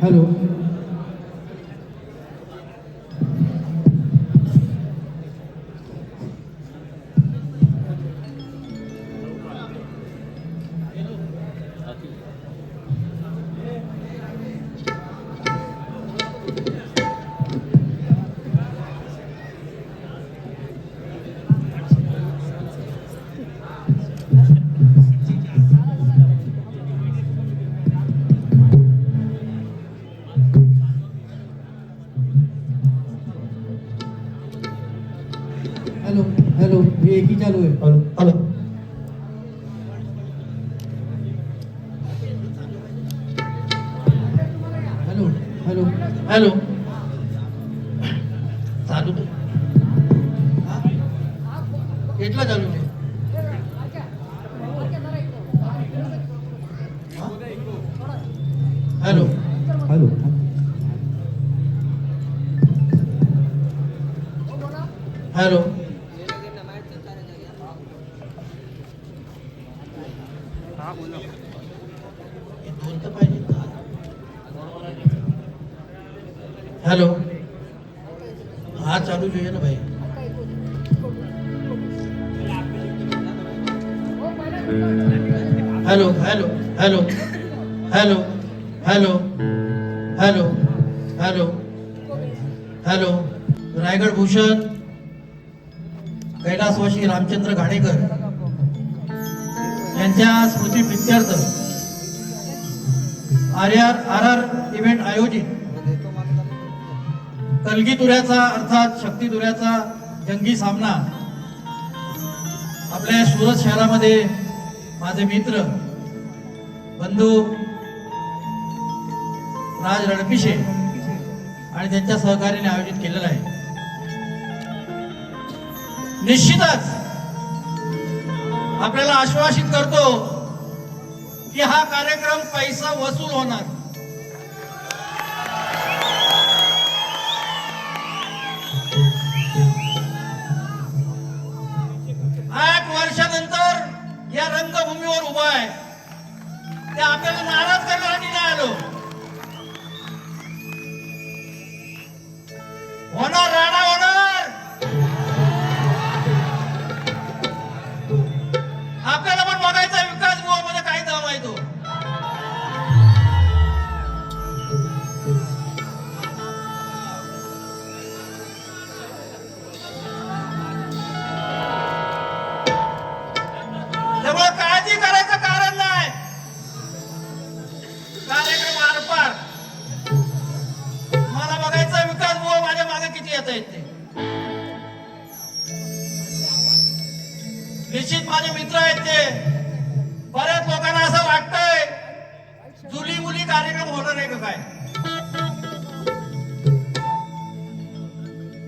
Hello hello hello हे एकी चालू आहे. Hello hello hello hello hello चालू दे. કેટલા ચાલુ છે? हॅलो हॅलो हॅलो हे दोन तर पाहिजे ना. हॅलो हा चालू જોઈએ ना भाई. Hello hello hello hello hello hello hello hello Raigad Bhushan कैलासवासी रामचंद्र घाणेकर यांच्या स्मृती प्रित्यर्थ आर इव्हेंट आयोजित कलगी तुऱ्याचा अर्थात शक्ती तुऱ्याचा जंगी सामना आपल्या सुरत शहरामध्ये माझे मित्र बंधू राज रणपिशे आणि त्यांच्या सहकार्याने आयोजित केलेला आहे. निश्चितच आपल्याला आश्वासित करतो की हा कार्यक्रम पैसा वसूल होणार. आठ वर्षानंतर या रंगभूमीवर उभा आहे. ते आपल्याला नाराज करण्यासाठी नाही आलो. होणार राडा होणार. आपल्याला पण बघायचा विकास गृहामध्ये काय दम आहे तो. त्यामुळे काळजी करायचं कारण नाही. कार्यक्रम आरपार मला बघायचा विकास गृह माझ्या मागे किती येता येते. निश्चित माझे मित्र आहेत ते. बऱ्याच लोकांना असं वाटतंय जुली मुली कार्यक्रम होणार आहे का काय.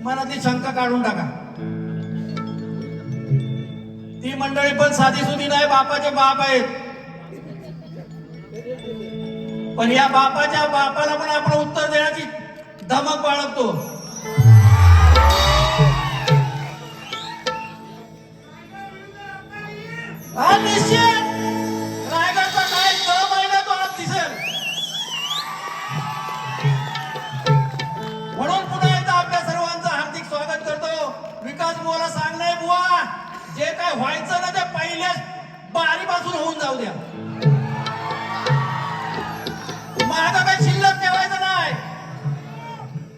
मनातली शंका काढून टाका. ती मंडळी पण साधी सुधी नाही, बापाचे बाप आहेत. पण या बापाच्या बापाला पण आपण उत्तर देण्याची धमक बाळगतो. निश्चित रायगडचा काय 6 महिना तो आज दिसेल. म्हणून पुन्हा एकदा आपल्या सर्वांचं हार्दिक स्वागत करतो. विकास बुवाला सांगणे बुवा जे काय व्हायचं ना ते पहिल्याच बारीपासून होऊन जाऊ द्या. माझं काही शिल्लक ठेवायचं नाही.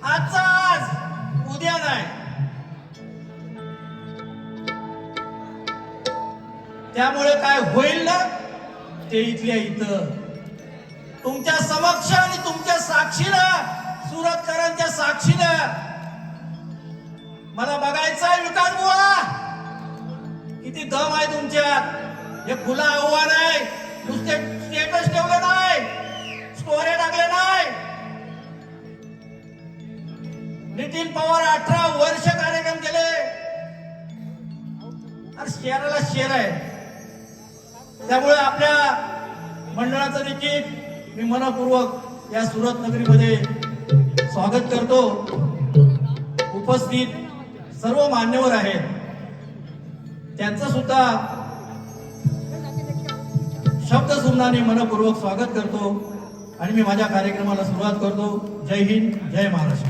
आजचा आज उद्या नाही. त्यामुळे काय होईल ना ते इथल्या इथं तुमच्या समक्ष आणि तुमच्या साक्षीनं, सुरतकरांच्या साक्षीनं मला बघायचंय विकास बुवा किती दम आहे तुमच्यात. हे खुला आव्हान आहे. नुसते स्टेटस ठेवले नाही, स्टोरी टाकले नाही. नितीन पवार 18 वर्ष कार्यक्रम केले आणि शहराला शेर आहे. त्यामुळे आपल्या मंडळाचं देखील मी मनपूर्वक या सुरत नगरीमध्ये स्वागत करतो. उपस्थित सर्व मान्यवर आहेत त्यांचं सुद्धा शब्द सुमनाने मनपूर्वक स्वागत करतो आणि मी माझ्या कार्यक्रमाला सुरुवात करतो. जय हिंद, जय महाराष्ट्र.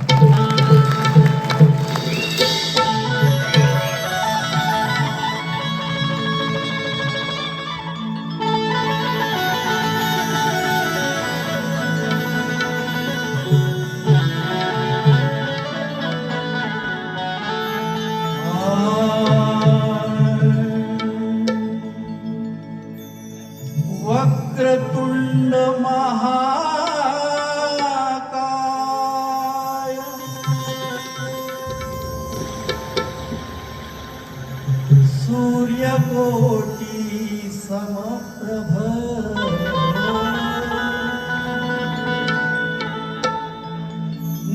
वक्रतुंड महाकाय सूर्यकोटी समप्रभ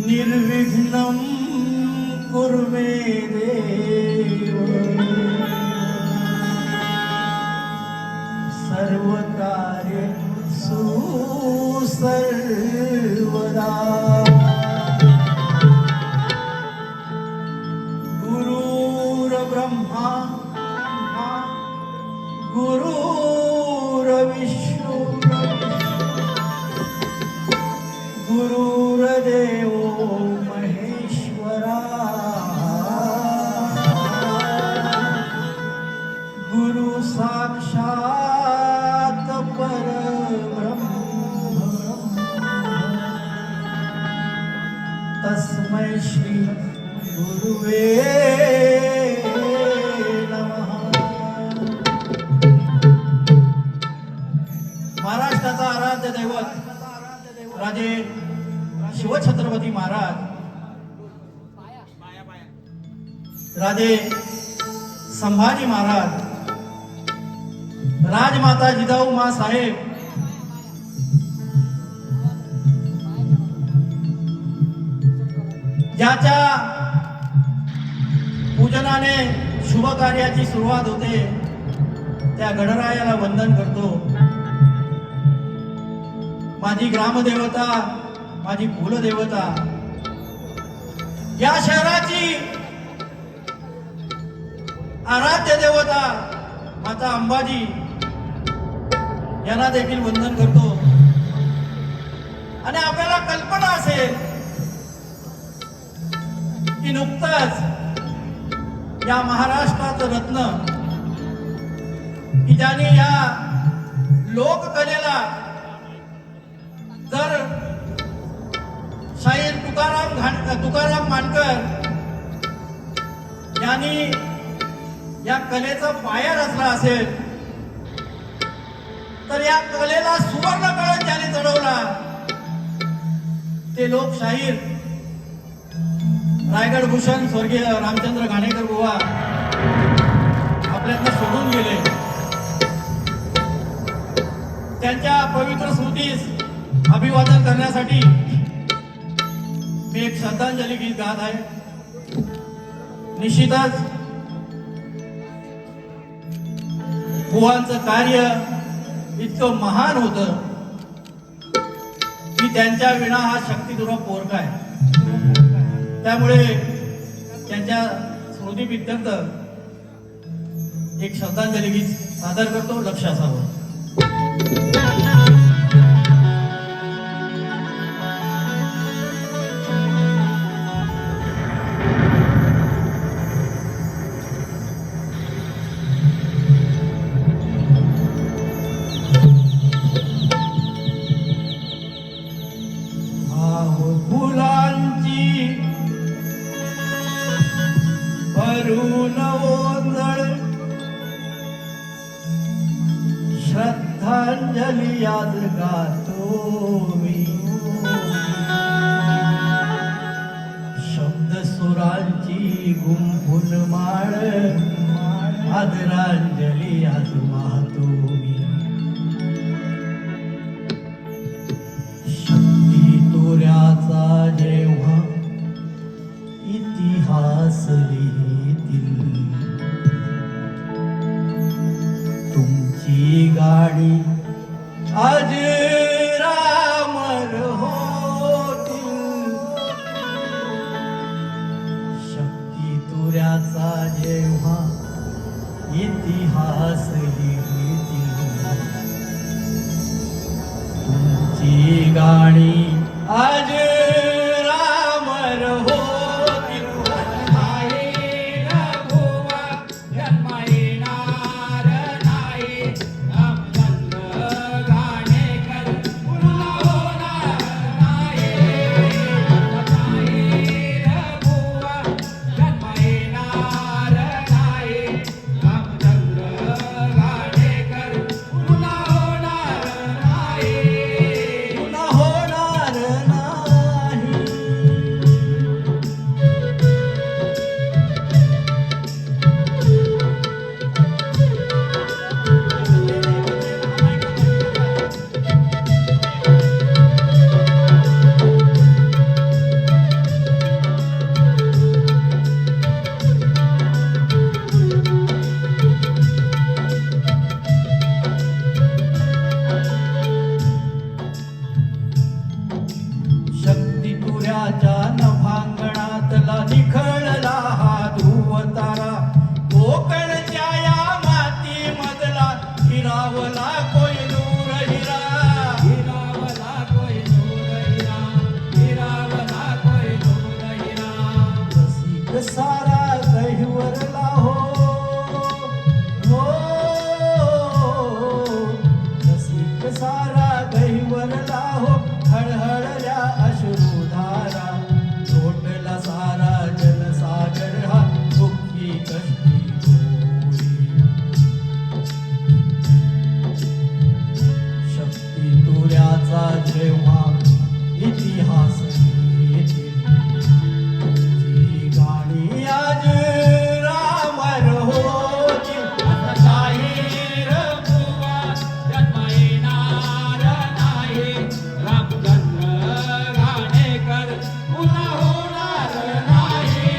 निर्विघ्नं कुरु मे देव सर्वकार्येषु सर्वदा. गुरुर्ब्रह्मा गुरुर्विष्णु गुरुर्देवो महेश्वरा गुरु साक्षात् परब्रह्म तस्मै श्री गुरुवे नमः. महाराष्ट्राचा आराध्य दैवत राजे शिवछत्रपती महाराज, राजे संभाजी महाराज, राजमाता जिजाऊ मा साहेब, ज्याच्या पूजनाने शुभ कार्याची सुरुवात होते त्या गणरायाला वंदन करतो. माझी ग्रामदेवता, माझी कुलदेवता, या शहराची आराध्य देवता माता अंबाजी यांना देखील वंदन करतो. आणि आपल्याला कल्पना असेल की नुकताच या महाराष्ट्राचं रत्न की ज्याने या लोककलेला जर शाहीर तुकाराम मानकर यांनी या कलेचा पाया रचला असेल तर या कलेला सुवर्ण कळस ज्याने चढवला ते लोकशाहीर रायगड भूषण स्वर्गीय रामचंद्र घाणेकर बुवा आपल्याला सोडून गेले. त्यांच्या पवित्र स्मृतीस अभिवादन करण्यासाठी मी एक श्रद्धांजली गीत गात आहे. निश्चितच बुवांचं कार्य इतकं महान होतं की त्यांच्या विना हा शक्तिदुर्गा पोरका आहे. त्यामुळे त्यांच्या स्मृतीप्रित्यर्थ एक श्रद्धांजली गीत सादर करतो. लक्ष असावं. श्रद्धांजली आज गातो मी, शब्द सुरांची गुंफून माळ आदरांजली आज वाहतो मी. शक्ती तोऱ्याचा जेव्हा इतिहास लिहितील, तुमची गाडी आज रामर होतील. शक्ती तुऱ्याचा जेव्हा इतिहास लिहितील, तुमची ही गाणी आज रामर होतील. पुन्हा होणार नाही. शक्ती तुऱ्याच्या नभांगणातला निखळला हा ध्रुव तारा. कोकणच्या या माती मधला हिरावला कोहिनूर हिरा. रसिक सारा गहिवरला हो, हो. रसिक सारा गहिवरला हो, हळहळल्या अश्रुधारा. लोटला सारा जनसागर हा दुःखी कष्टी होई. शक्ती तुऱ्याचा जेव्हा इतिहास लिहितील, तुझी गाणी आज रामर होतील. पुन्हा होणार नाही.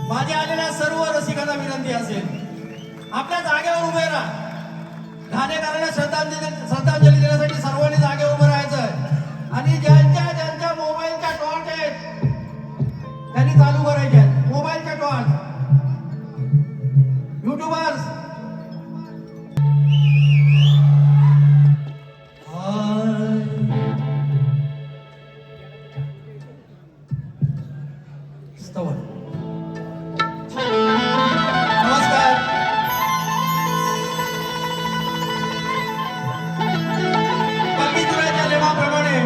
माझ्या आलेल्या सर्व रसिकांना विनंती असेल, आपल्या जागेवर उभे राहा. घाणेकरांना श्रद्धांजली देण्यासाठी सर्वांनी जागेवर उभं राहायचं आणि ज्यांच्या मोबाईलच्या टॉर्च आहेत त्यांनी चालू करायचे आहेत. मोबाईलच्या टॉर्च युट्यूबर्स स्तवन. नमस्कार. कल्ली तुऱ्याच्या लेमाप्रमाणे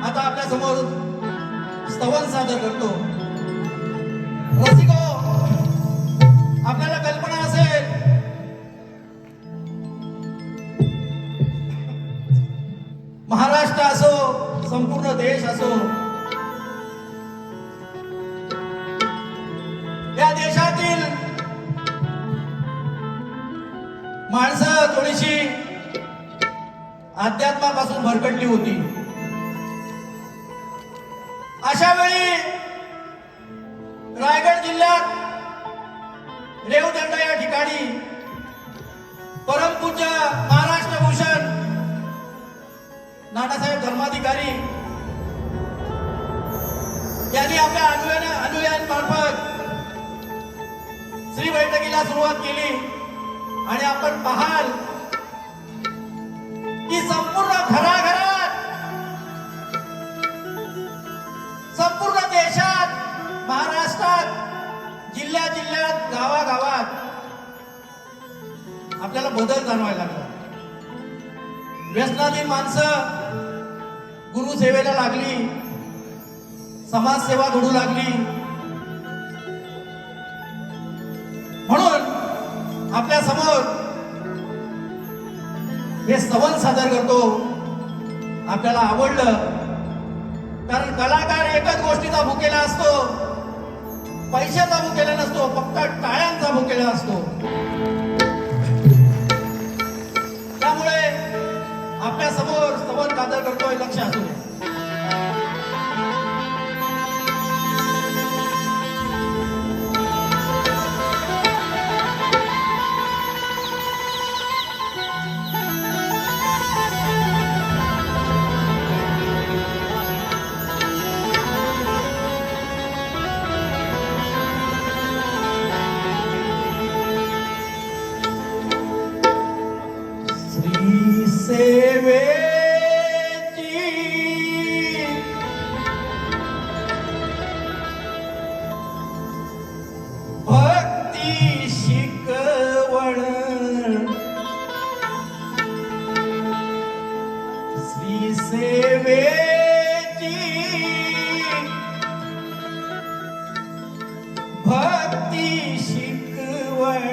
आता आपल्या समोर स्तवन सादर करतो. रसिको, आपल्याला कल्पना असेल महाराष्ट्र असो, संपूर्ण देश असो, या देशातील माणसं थोडीशी अध्यात्मापासून भरकटली होती. अशा वेळी रायगड जिल्ह्यात रेवदंडा या ठिकाणी परमपूज्य महाराष्ट्र भूषण नानासाहेब धर्माधिकारी यांनी आपल्या अनुयायांमार्फत श्री बैठकीला सुरुवात केली. आणि आपण पाहाल की संपूर्ण घराघरात, संपूर्ण देशात, महाराष्ट्रात, जिल्ह्यात, गावागावात आपल्याला बदल जाणवायला लागला. व्यसनाधीन माणसं गुरुसेवेला लागली, समाजसेवा घडू लागली. म्हणून आपल्या समोर हे स्तवन सादर करतो. आपल्याला आवडलं कारण कलाकार एकच गोष्टीचा भुकेला असतो, पैशाचा भुकेला नसतो, फक्त टाळ्यांचा भुकेला असतो. त्यामुळे आपल्या समोर स्तवन सादर करतोय, लक्ष असू दे. श्री सेवेची भक्ती शिकवण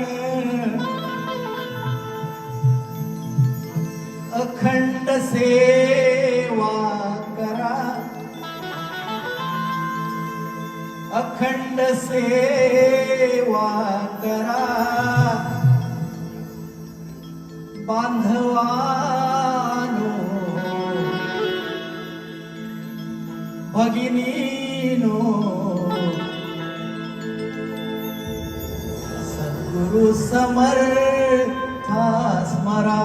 अखंड सेवा करा अखंड सेवा करा बांधवानो भगिनीनो सद्गुरु समर्था स्मरा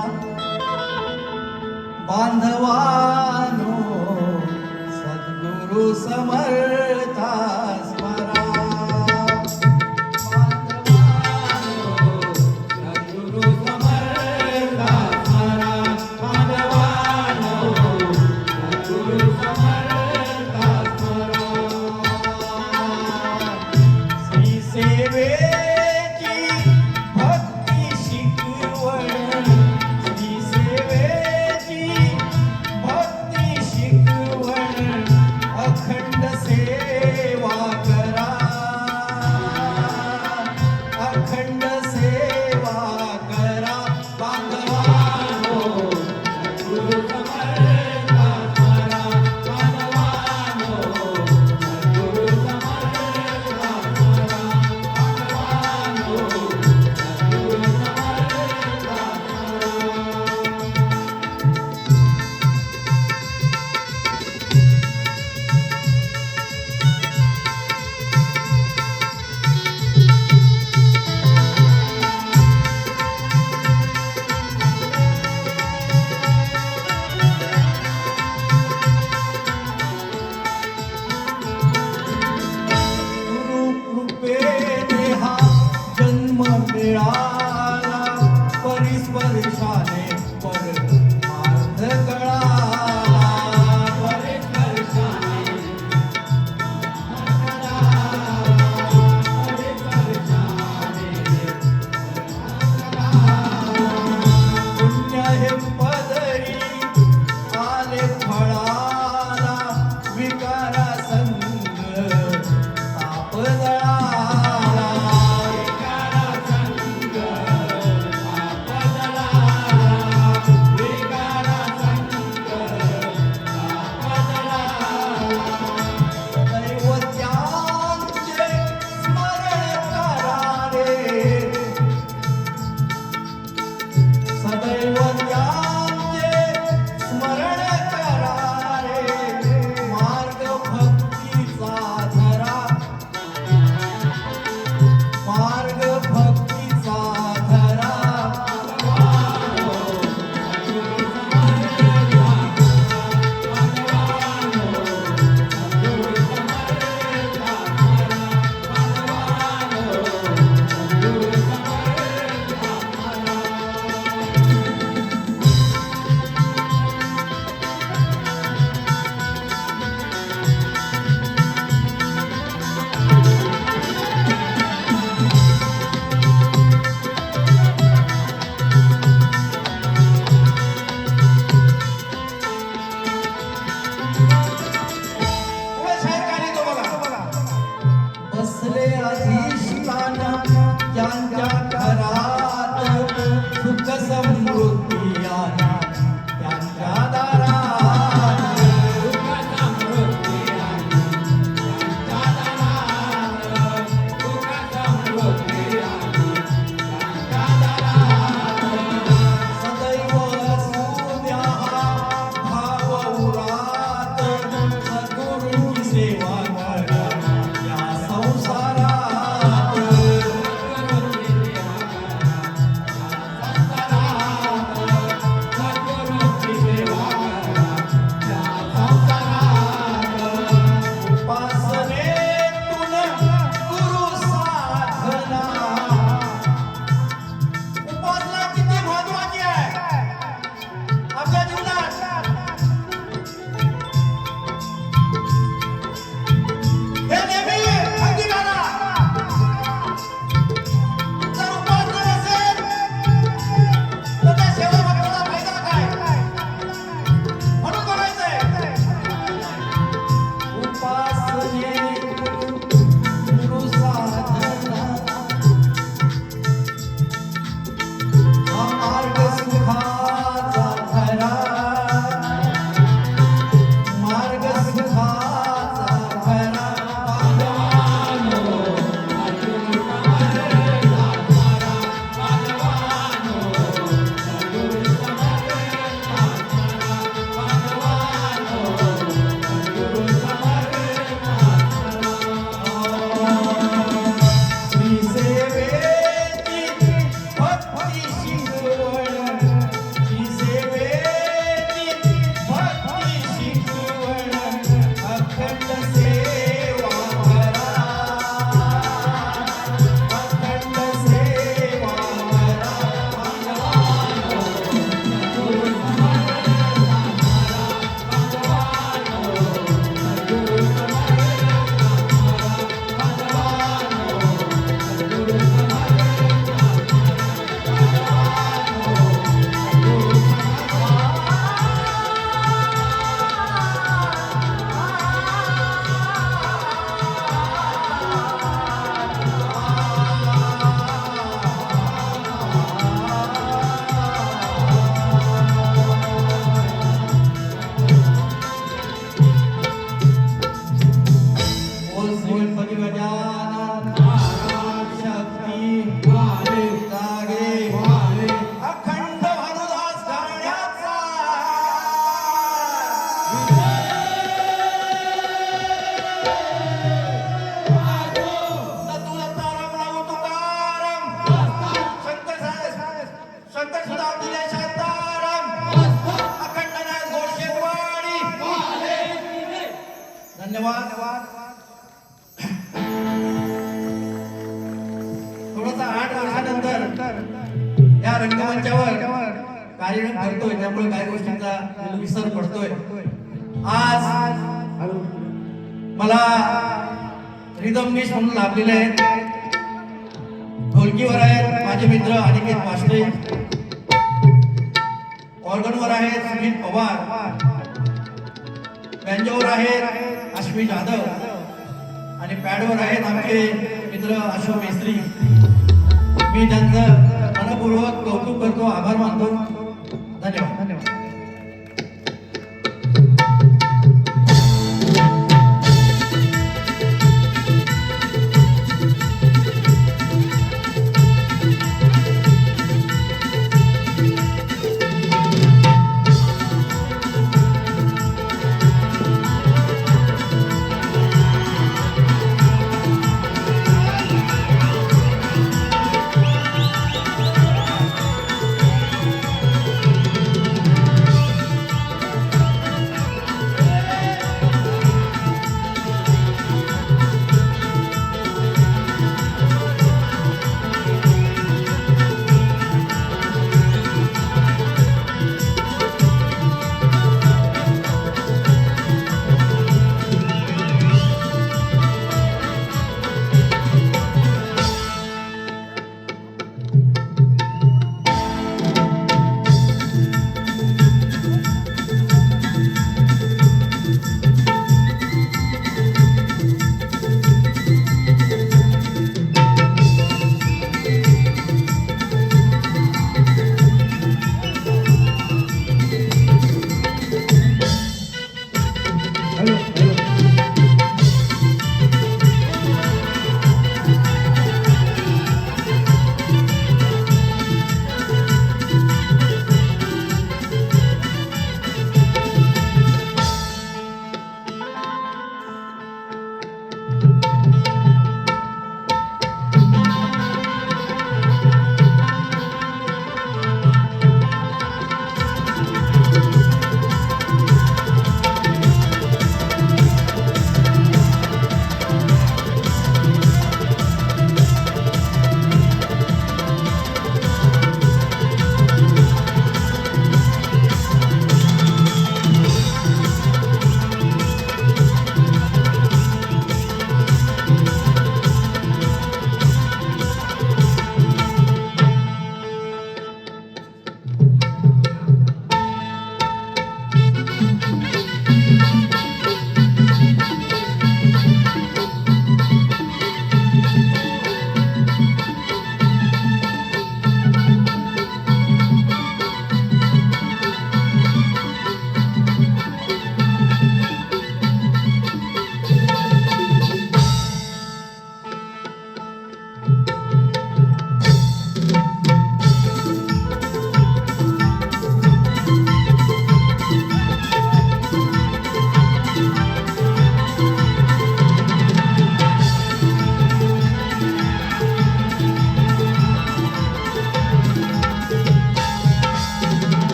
बांधवानो सद्गुरु समर्था स्मरा सेवा करा या संसारा श्री गणपती गजानन शक्ती जागे अखंड भानुदास घराण्याचा सद्गुरू दत्ताराम नाऊ तुकाराम शंकर सुधा दिले शांताराम अखंडनाथ गोषेवाडी धन्यवाद. थोडासा 8 वर्षानंतर या रंगमंचावर कार्यक्रम करतोय त्यामुळे काही गोष्टींचा विसर पडतोय. आज मला रिदमनीश म्हणून लाभलेले आहेत. ढोलकीवर आहेत माझे मित्र अनिकेत वासळे, ऑर्गनवर आहेत सुनील पवार, बँजोवर आहेत अश्विन जाधव आणि पॅडवर आहेत आमचे मित्र अशोक मेस्त्री. मी त्यांचं मनपूर्वक कौतुक करतो, आभार मानतो. धन्यवाद. धन्यवाद.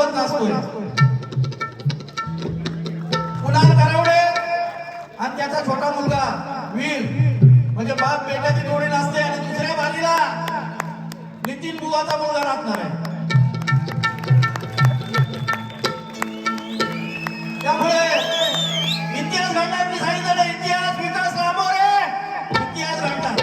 सोबत नाचतोय. कुणाल गारवडे आणि त्याचा छोटा मुलगा वीर म्हणजे बाप बेट्याची जोडी नाचते आणि दुसऱ्या बाजूला नितीन बुवाचा मुलगा नाचणार आहे. त्यामुळे इतिहास घडणार. मी सांगितलं इतिहास विकास लांबवरे इतिहास घडणार.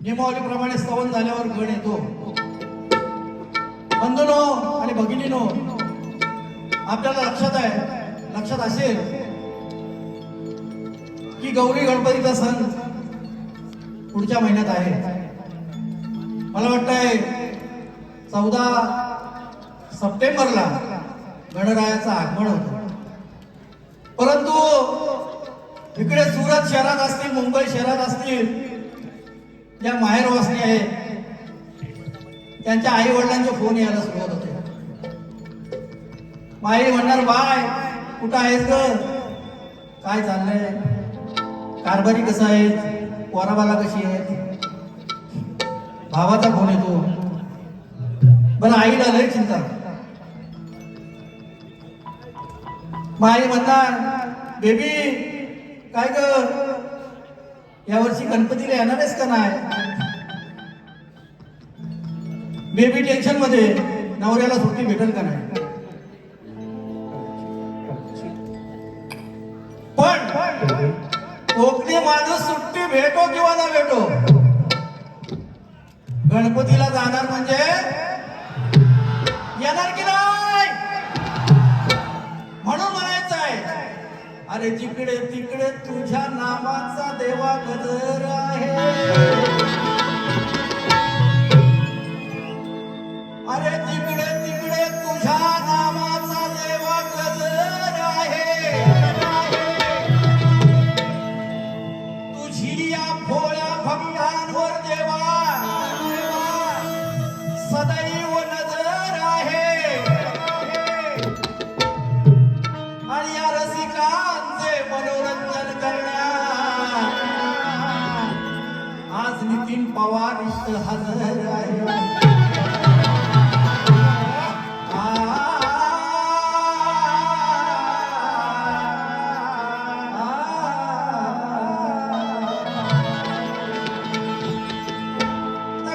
नियमावलीप्रमाणे स्तवन झाल्यावर गण येतो. बंधूंनो आणि भगिनीनो, आपल्याला लक्षात असेल की गौरी गणपतीचा सण पुढच्या महिन्यात आहे. मला वाटतंय 14 सप्टेंबरला गणरायाचं आगमन होतं. परंतु इकडे सुरत शहरात असतील, मुंबई शहरात असतील, ज्या माहेरवासनी आहेत त्यांच्या आई वडिलांचे फोन यायला सुरुवात होते. माई म्हणणार, बाय कुठं आहेस ग, काय चाललंय, कारभारी कसं आहे, पोराबाला कशी आहे. भावाचा फोन येतो. बरं, आईला लय चिंता. माई म्हणणार, बेबी काय ग, यावर्षी गणपतीला येणारच का नाही. बेबी टेन्शन मध्ये, नवऱ्याला सुट्टी भेटेल का नाही. पण कोकणी माणूस सुट्टी भेटो किंवा ना भेटो, गणपतीला जाणार म्हणजे येणार की नाही. म्हणून म्हणायचं आहे, अरे जिकडे तिकडे तुझ्या नावाचा देवा गजर आहे. अरे जिकडे तिकडे तुझ्या नावाचा देवा गजर आहे. तुझी या भोळ्या भक्तांवर देवा सदैव नजर आहे. आणि या रसिकांचे मनोरंजन करण्यात आज नितीन पवार इथं हजर आहे.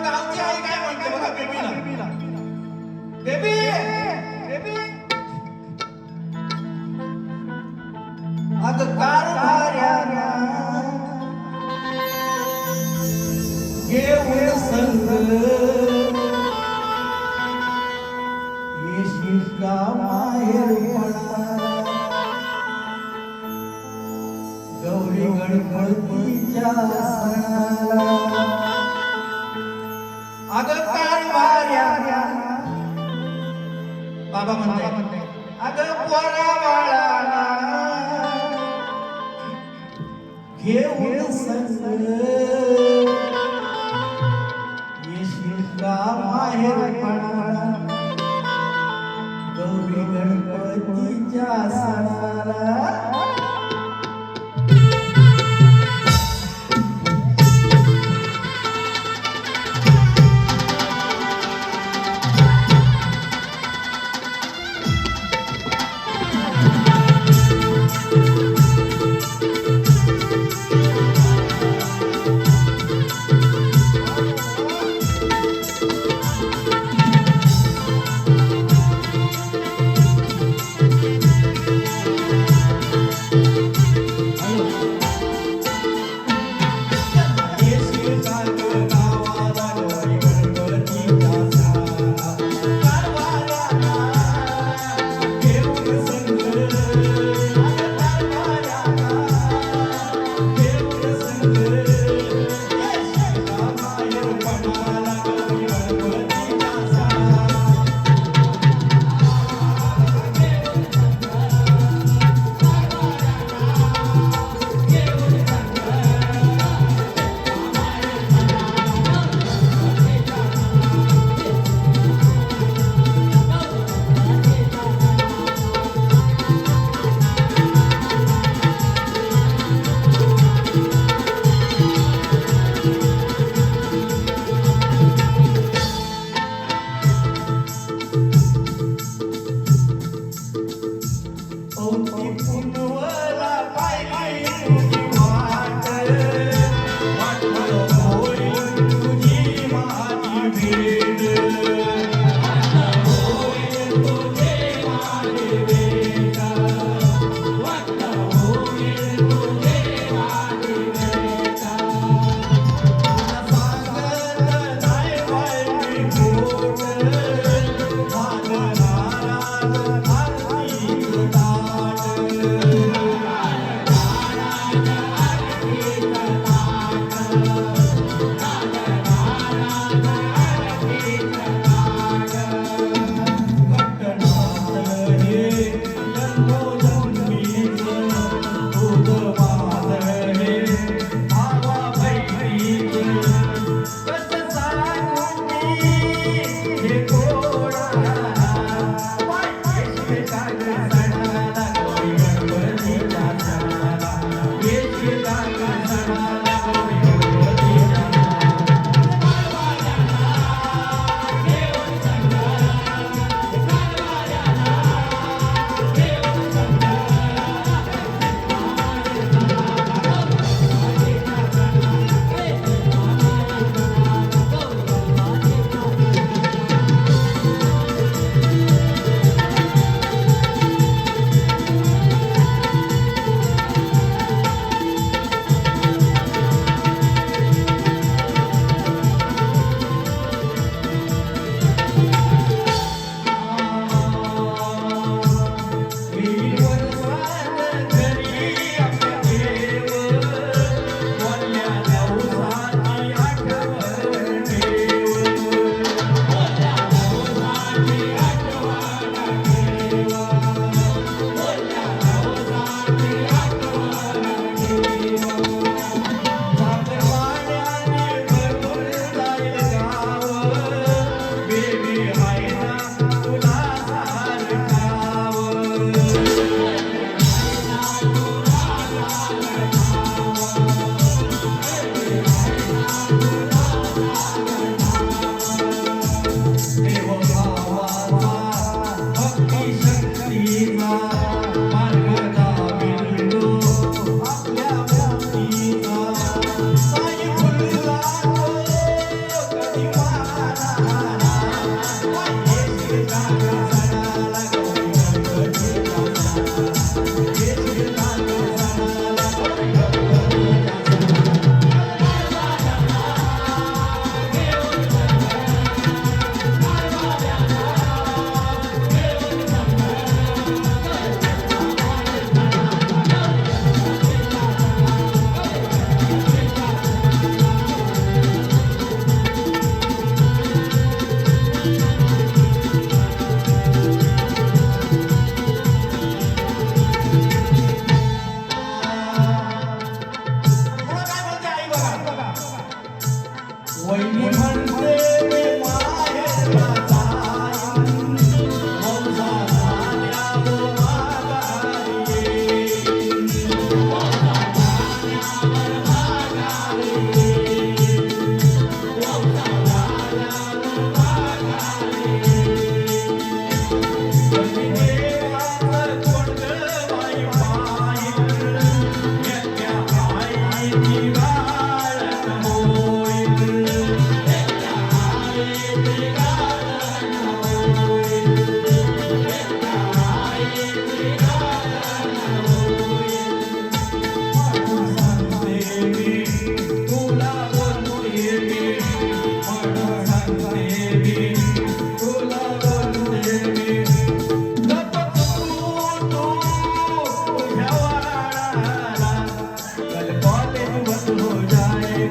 गावची आई काय म्हणते बघा बेबीला, बेबी बेबी अगं कारभाऱ्याला घेऊन संग येशील का माहेर. गणपतीच्या सणाला अगं कारवाऱ्या बाबा म्हणते अगं पोरा बाळाला घेऊन संग येशील का माहेरपणाला गौरी गणपतीच्या सणाला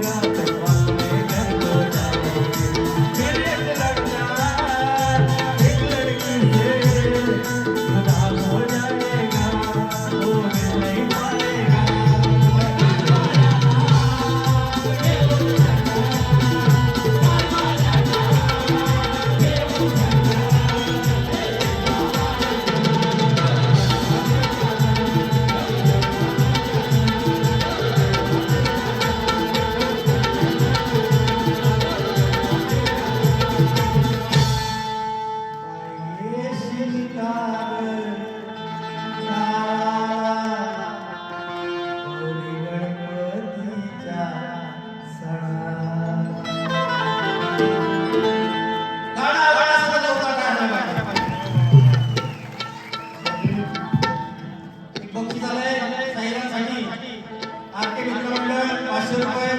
जाएगा तो अपने घर को जाएंगे फिर एक लड़का एक लड़की से जुदा हो जाएगा वो मिल नहीं पाएगा ये शिकार गौरी गणपतीच्या सणात गाणं गाणं समजलं होतं गाणं एक बक्षीस आलंय साईरांसाठी आरके मित्रमंडळ 500 रुपये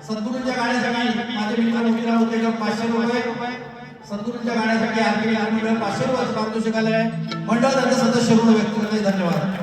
सद्गुरूंच्या गाण्यासाठी माझे मित्र मोतीराव होते 500 रुपये सद्गुरूंच्या गाण्यासाठी आरके मित्रमंडळ 500 रुपये पारितोषिक आलंय मंडळ त्यांचे सदस्य म्हणून व्यक्त करते धन्यवाद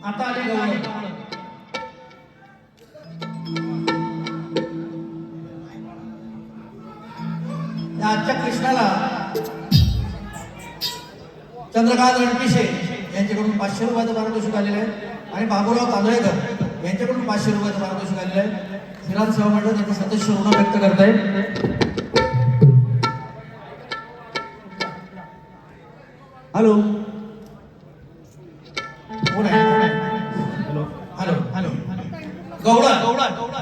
आता आले गवळण या आजच्या कृष्णाला चंद्रकांत रणपिसे यांच्याकडून 500 रुपयाचं पारितोषिक आलेलं आहे आणि बाबूराव तांदळेकर यांच्याकडून 500 रुपयाचं पारितोषिक आलेलं आहे श्रीराम सेवा मंडळ त्यांचे सदस्य ऋण व्यक्त करत आहे हॅलो कोण आहे हॅलो हॅलो हॅलो गवळा गवळा गवळा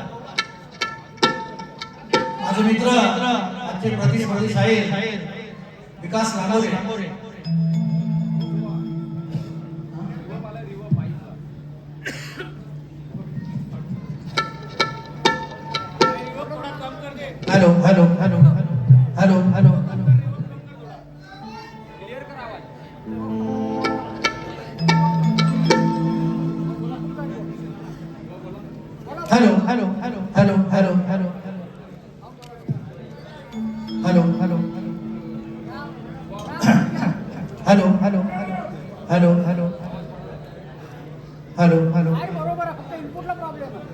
माझे मित्र आमचे प्रतिस्पर्धी शाहीर Vikas Langore hello hello hello hello hello hello hello hello hello hello hello hello hello hello hello hello hello hello hello बरोबर आहे फक्त इनपुटला प्रॉब्लेम आहे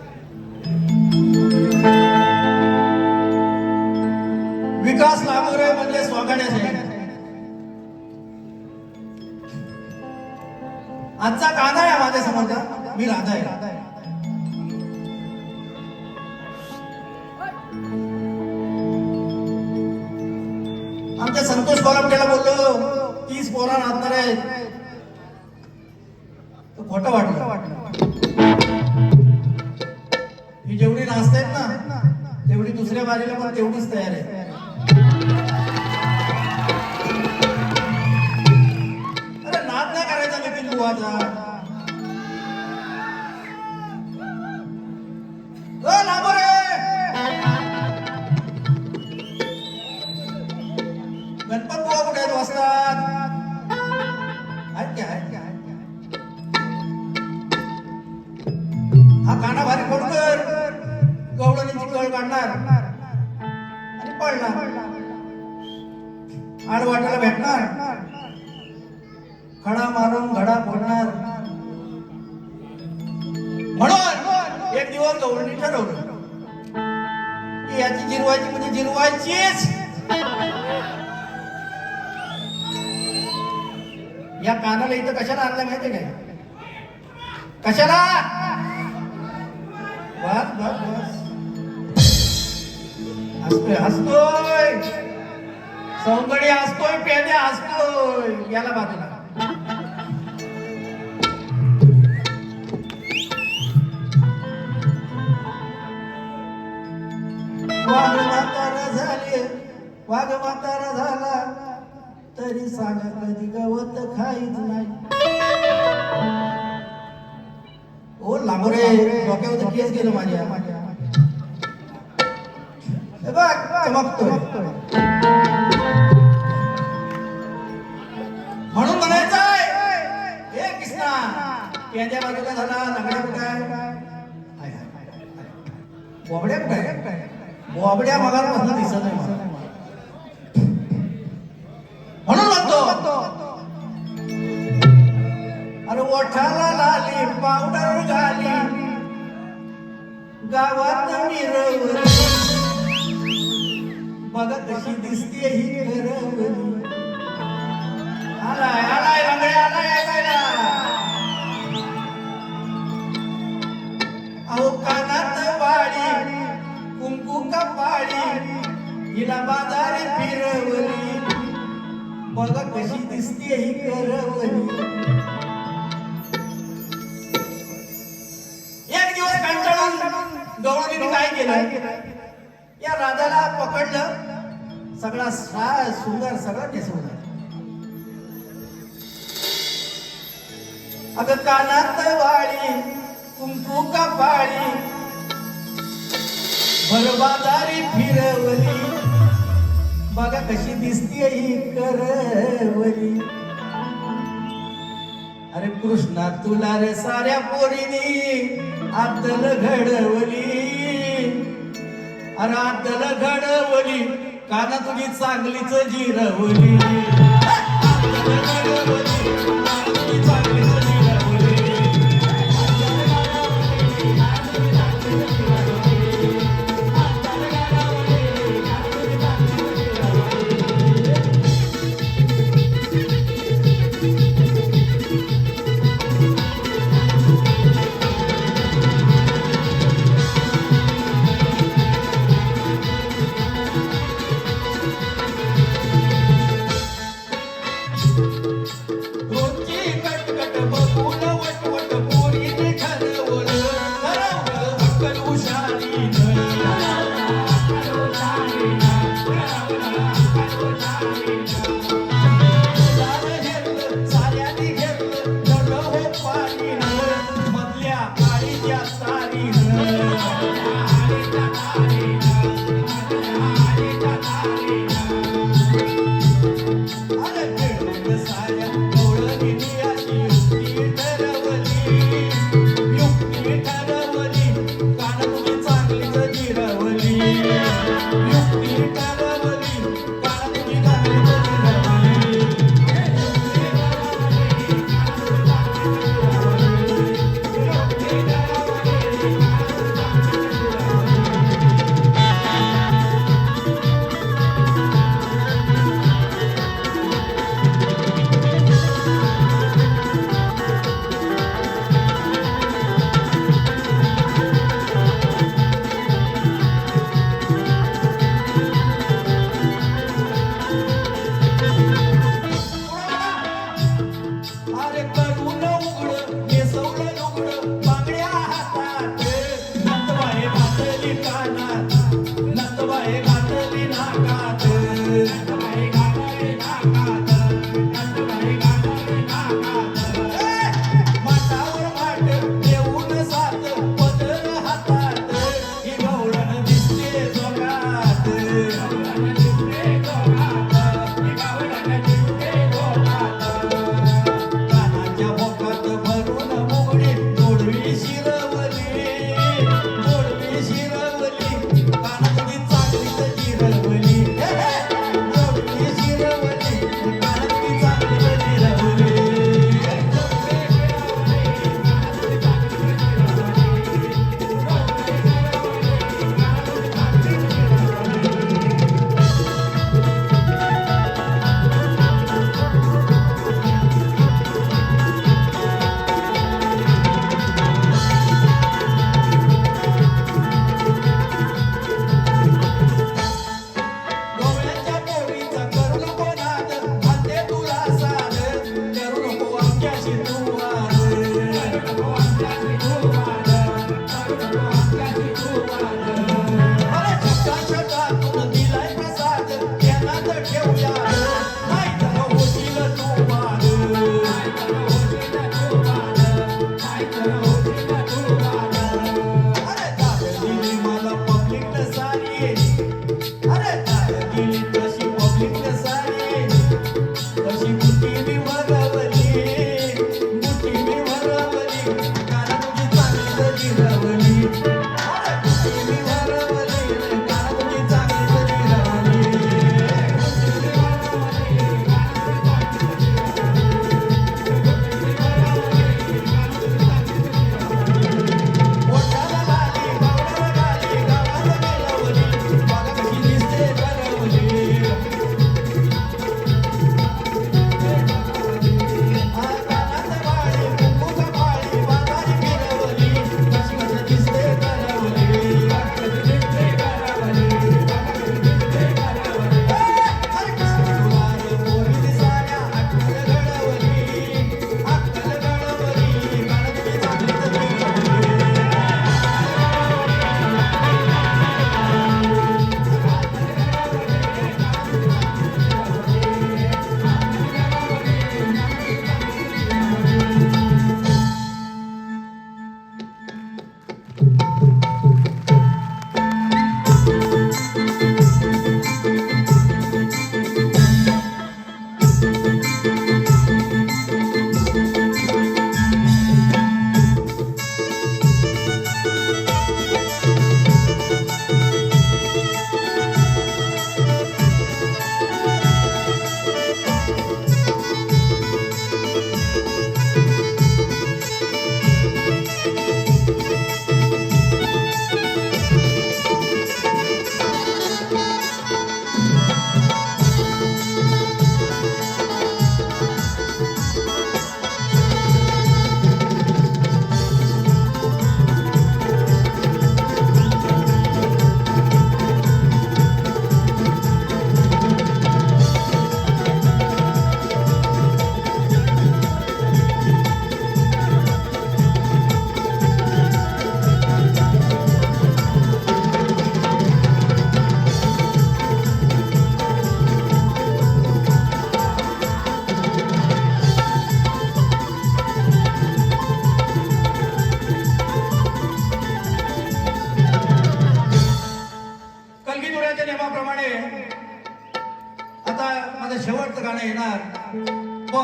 विकास लांबोरे म्हणजे स्वागण्याचे आजचा कांदा आहे माझ्या समोरचा मी राधा आहे आमच्या संतोष कोलमटेला बोललो 30 पोरा नाचणार आहेत तो खोटं वाटलं ही जेवढी नाचतायत ना तेवढी दुसऱ्या बारीला पण तेवढीच तयार आहे अरे नाच नाही करायचा नितीन बुवाचा गणपत बुवा कुठे आहेत वाजतात हा काना भारी फोडकर गवळणीची कळ काढणार आणि पळणार आडवाट्याला भेटणार खडा मारून घडा फोडणार. म्हणून एक दिवस गवळणी ठरवलं की याची जिरवायची म्हणजे जिरवायचीच. या कानाला इथं कशाला आणलं माहितीये काय? कशाला? बस बस बस, हसतोय हसतोय, सौंदर्य हसतोय, पेद्या हसतोय. याला बाजूला. वाघ म्हातारा झाले, वाघ म्हातारा झाला तरी सांग कधी गवत खाईत नाही. ओ लांबरे, डोक्यावर केस गेलं माझ्या. हे बघ चमकतोय. म्हणून म्हणायचंय हे कृष्णा, पेंद्या बाजूला झाला, लंगड्या कुठे आहे? बोबड्या कुठे आहे? बोबड्या मगापासून दिसत नाही मला. म्हणून म्हणतो अरे ओठाला लाली पावडर घाली गावात मिरवली, बघा कशी दिसते ही घरवली. आलाय आलाय रंगड्या आलाय ऐकायला. अहो कानात वाडी कुंकू कपाडी हिला बाजारी फिरवली, बघा कशी दिसते ही करवली. एक दिवस कंटाळून गवळणीने काय केलं, या राधाला पकडलं, सगळा सुंदर सगळं नेसवलं. अगं कानात वाडी कुंकू कपाडी भरबाजारी फिरवली, बघा कशी दिसते ही करवली. अरे कृष्णा तुला रे साऱ्या पोरीनी आदल घडवली, अरे आदल घडवली, काना तुझी चांगलीच जिरवली. आदल घडवली, काना तुझी चांगलीच जिरवली.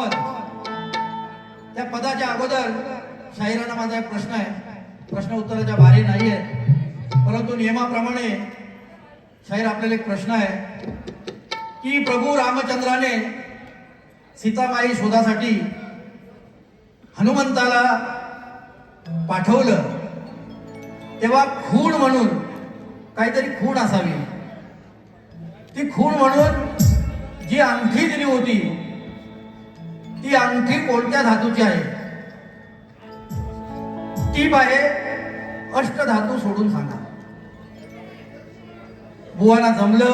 पद. त्या पदाच्या अगोदर शाहिरांना माझा एक प्रश्न आहे. प्रश्न उत्तराच्या बारे नाही आहे, परंतु नियमाप्रमाणे शाहीर आपल्याला एक प्रश्न आहे की प्रभू रामचंद्राने सीतामाई शोधासाठी हनुमंताला पाठवलं, तेव्हा खूण म्हणून काहीतरी खूण असावी. ती खूण म्हणून जी अंगठी दिली होती, ती अंगठी कोणत्या धातूची आहे? ती बाहे अष्टधातू सोडून सांगा. बुवांना जमलं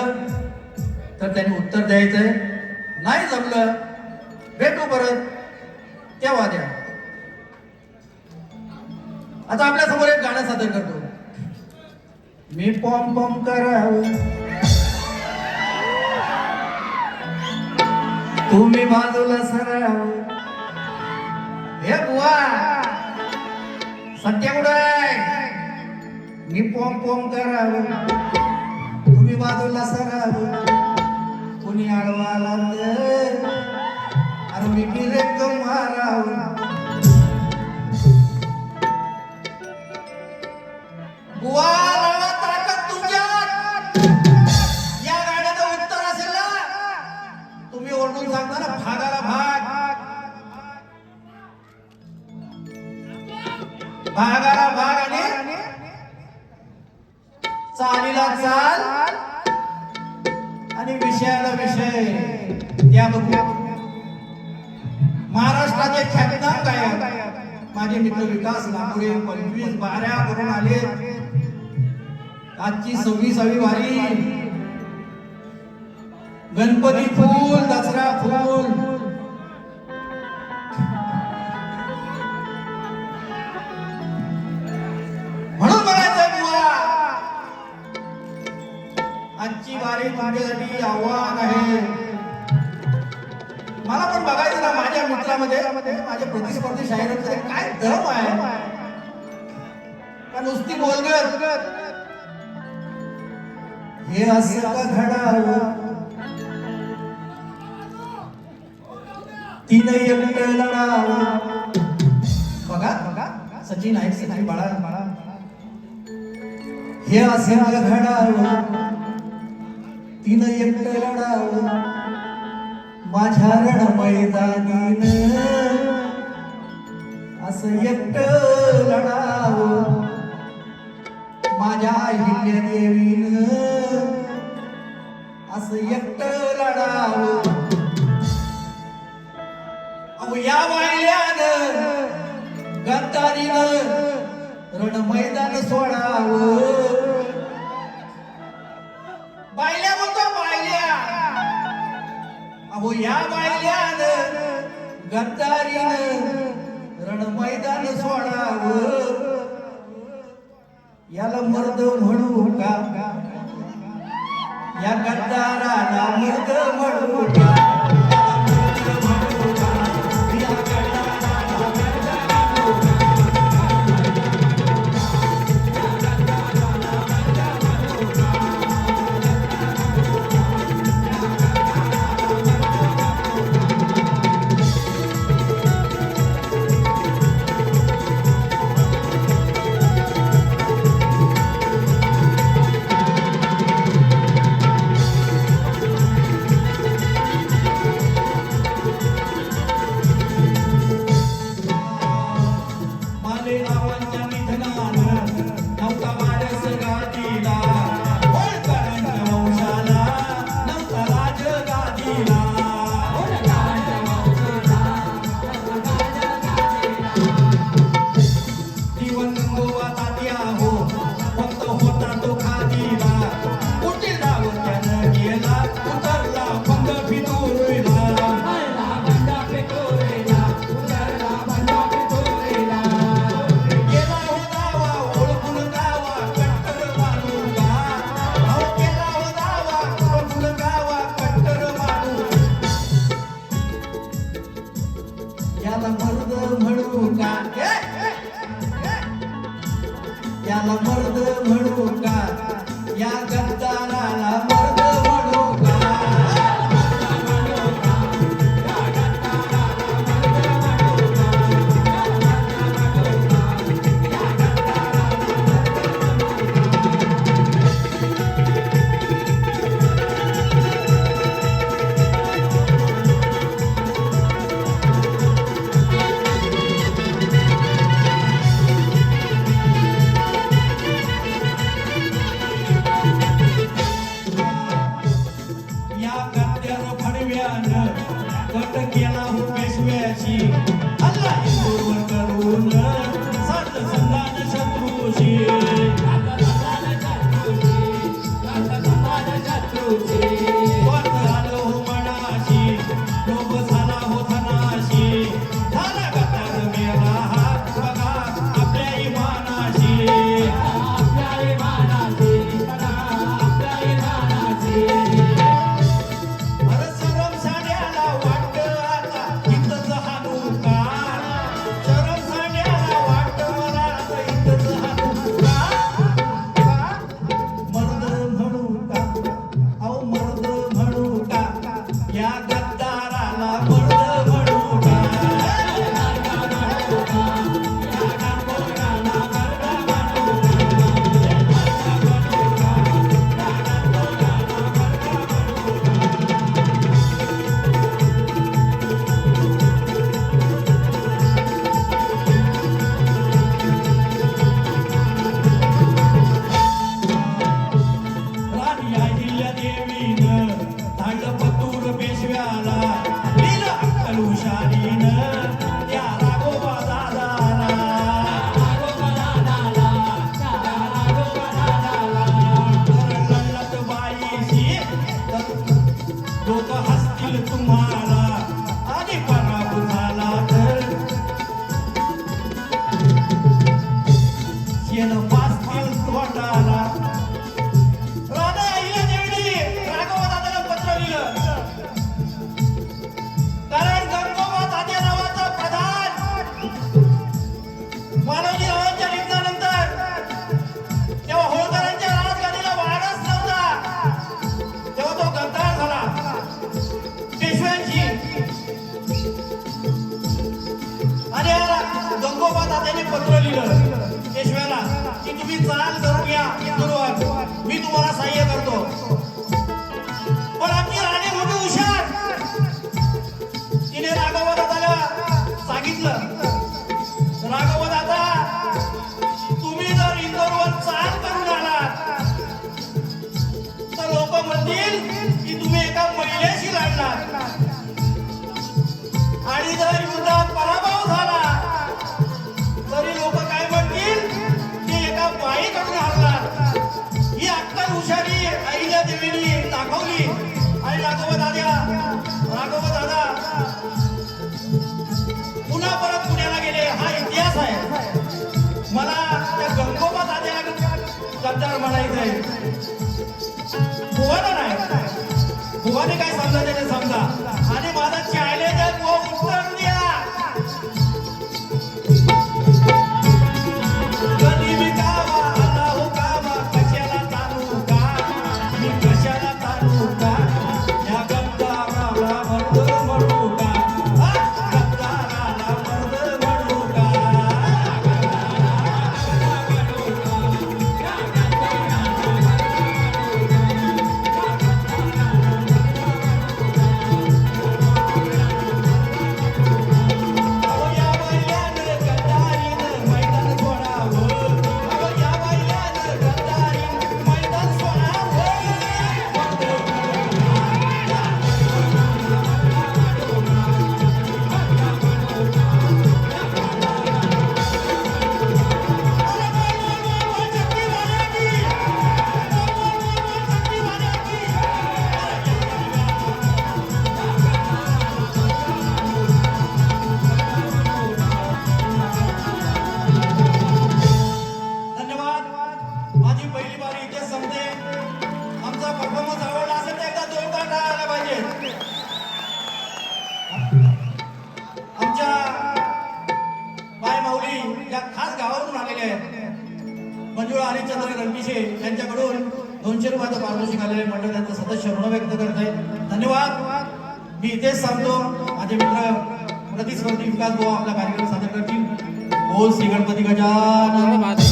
तर त्यांनी उत्तर द्यायचंय, नाही जमलं भेटू परत तेव्हा द्या. आता आपल्या समोर एक गाणं सादर करतो. मी पॉम पॉम करावं, तुम्ही बाजूला सरावं. हे बुवा सत्य कुठं आहे? मी पॉम पॉम करावं, तुम्ही बाजूला सरावं. कुणी आडवा लागलं अरे मी डिरेक्ट मारावं. बुवा लावा ताकद तुमच्यात. या गाण्याचं उत्तर असेल ना, तुम्ही ओरडून सांगता ना भागाला भाग, भागाला भाग आणि चालीला चाल आणि विषयाला विषय द्या बघूया. महाराष्ट्राचे ख्यातनाम गायक माझे मित्र विकास लांबुरे 25 बाऱ्या करून आले. आजची 26वी वारी. गणपती फूल, दसरा फूल, म्हणून म्हणायचं बुवा आजची वारी तुमच्यासाठी आव्हान आहे. मला पण बघायचं ना माझ्या मित्रामध्ये, माझ्या प्रतिस्पर्धी शाहिरांमध्ये काय दम आहे का नुसती बोलगत. हे असं का घडावं, तिनं एकटं लढावं. बघा सचिन आहे, सचिन बाळा. हे असं का घडावं, तिनं एकटं लढावं. माझ्या रण मैदानीनं असं एकटं लढावं. माझ्या अहिल्या देवीनं असं एकटं लढावं. अहो या वाहिल्यानं गद्दारीनं रण मैदान सोडावं. बायल्या म्हणतो बायल्या. अहो या बायल्यानं गद्दारीनं रण मैदान सोडावं. याला मर्द म्हणू का, या गद्दाराला मर्द म्हणू का. याला मर्द म्हणू का, याला मर्द म्हणू का, या गद्दाराला मर्द म्हणू का. तात्याने पत्र लिहिलं पेशव्याला की तुम्ही चाल करून या इंदोरवर, मी तुम्हाला सहाय्य करतो. पण आमची राणी मोठी हुशार, तिने राघव दादाला सांगितलं, राघव दादा तुम्ही जर इंदोरवर चाल करून आलात तर लोक म्हणतील की तुम्ही एका महिलेशी लढलात, आणि जर युद्धात पराभव झाला तरी लोक काय म्हणतील की एका बाईकडून हरलात. ही अक्कल हुशारी अहिल्या देवीने दाखवली आणि राघव दादा पुन्हा परत पुण्याला गेले. हा इतिहास आहे. मला त्या गंगोबा दाद्याला गद्दार म्हणायचंय, भुवानं नाही. भुवाने काय समजायचं ते समजा, आणि माझा चॅलेंज आहे, तो उत्तर द्या. कधी मी कावा आला हो कावा, कशाला ताणू का, मी कशाला ताणू का, या गद्दाराला मर्द म्हणू का, गद्दाराला मर्द म्हणू का. माझी पहिली बारी इथे संपते. आमचा परफॉर्मन्स आवडला असेल तर एकदा जोरदार टाळ्या आल्या पाहिजे. आमच्या बाय माऊली या खास गावावरून आलेल्या आहेत. मंजुळा हरिश्चंद्र रणपिसे यांच्याकडून 200 रुपयाचं पारितोषिक आलेले मंडळ त्यांचं सदस्य ऋण व्यक्त करत आहे. धन्यवाद. मी इथेच सांगतो, माझे मित्र प्रतिस्पर्धी विकास भाऊ आपला कार्यक्रम सादर करतील. बोल श्री गणपती गजानन.